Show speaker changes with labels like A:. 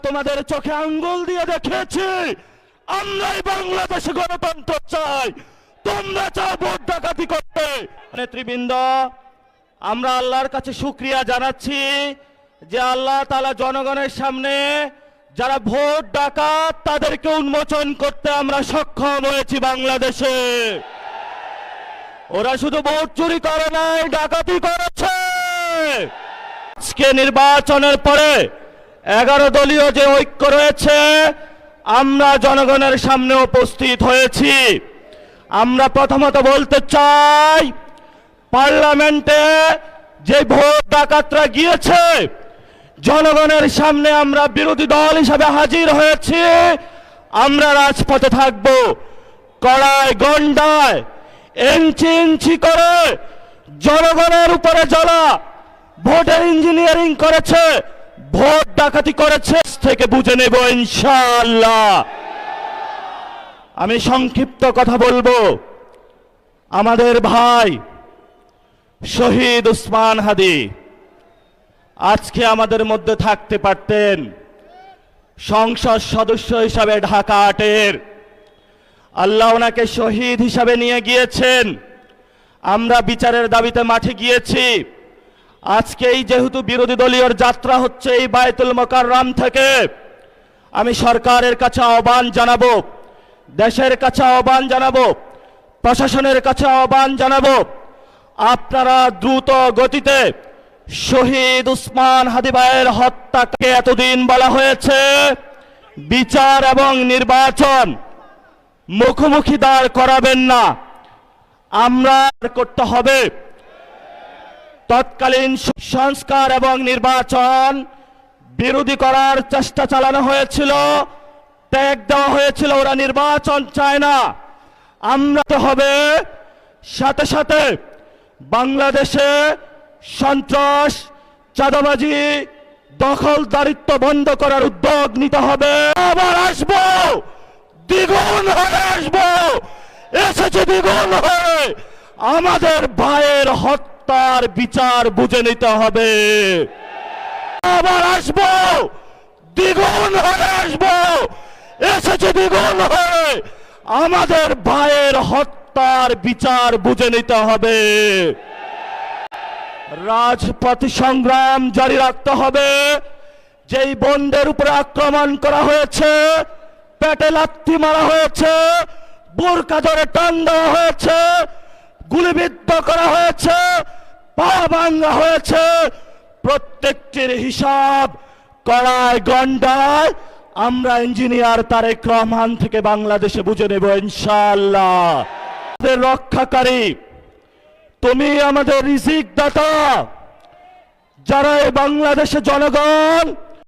A: তোমাদের চোখে আঙ্গুল দিয়ে দেখিয়েছি আমরাই বাংলাদেশে গণতন্ত্র চাই, তোমরা চাও ভোট ডাকাতি করতে। নেতৃবৃন্দ, আমরা আল্লাহর কাছে শুকরিয়া জানাচ্ছি যে আল্লাহ তাআলা জনগণের সামনে যারা ভোট ডাকাত তাদেরকে উন্মোচন করতে আমরা সক্ষম হয়েছি। বাংলাদেশে ওরা শুধু ভোট চুরি করে নাই, ডাকাতি করেছে। আজকে নির্বাচনের পরে 11 দলীয় যে ঐক্য রয়েছে, আমরা জনগণের সামনে উপস্থিত হয়েছি। আমরা প্রথমত বলতে চাই, পার্লামেন্টে যে ভোট ডাকাতরা গিয়েছে, জনগণের সামনে আমরা বিরোধী দল হিসাবে হাজির হয়েছি। আমরা রাজপথে থাকব, কড়ায় গন্ডায় ইঞ্চি ইঞ্চি করে জনগণের উপরে যারা ভোটের ইঞ্জিনিয়ারিং করেছে, ভোট ডাকাতি করেছে থেকে বুঝে নেব ইনশাআল্লাহ। আমি সংক্ষিপ্ত কথা বলবো। আমাদের ভাই শহীদ উসমান হাদি আজকে আমাদের মধ্যে থাকতে পারতেন, সংসদ সদস্য হিসাবে ঢাকা 8-এর। আল্লাহ ওনাকে শহীদ হিসাবে নিয়ে গিয়েছেন। আমরা বিচারের দাবিতে মাঠে গিয়েছি। আজকেই যেহেতু বিরোধী দলীয় যাত্রা হচ্ছে এই বায়তুল মোকাররম থেকে, আমি সরকারের কাছে আহ্বান জানাবো, দেশের কাছে আহ্বান জানাবো, প্রশাসনের কাছে আহ্বান জানাবো, আপনারা দ্রুত গতিতে শহীদ উসমান হাদি ভাইয়ের হত্যাকে এতদিন বলা হয়েছে বিচার এবং নির্বাচন, মুখোমুখি দাঁড় করাবেন না, আমরা করতে হবে। তৎকালীন সংস্কার এবং নির্বাচন বিরোধী করার চেষ্টা চালানো হয়েছিল, ত্যাগ দেওয়া হয়েছিল, ওরা নির্বাচন চায় না। আমরা তো হবে সাথে সাথে বাংলাদেশে সন্ত্রাস, চাঁদাবাজি, দখলদারিত্ব বন্ধ করার উদ্যোগ নিতে হবে। আবার আসবো, দ্বিগুণ হয়ে আসবো, এসেছে দ্বিগুণ হয়ে। আমাদের ভাইয়ের হত্যার বিচার বুঝে নিতে হবে। আবার আসবো, দ্বিগুণ হয়ে আসবো, এসেছে দ্বিগুণ হয়ে। আমাদের ভাইয়ের হত্যার বিচার বুঝে নিতে হবে। রাজপথ সংগ্রাম জারি রাখতে হবে। যেই বোনদের উপরে আক্রমণ করা হয়েছে, পেটে লাথি মারা হয়েছে, বোরকা ধরে টান দেওয়া হয়েছে, গুলিবিদ্ধ করা হয়েছে, পা ভাঙা হয়েছে, প্রত্যেকটির হিসাব কড়ায় গন্ডায় আমরা ইঞ্জিনিয়ার তারেক রহমান থেকে বাংলাদেশে বুঝে নেব ইনশাআল্লাহ। রক্ষাকারী তুমি, আমাদের রিজিক দাতা। যারা এই বাংলাদেশে জনগণ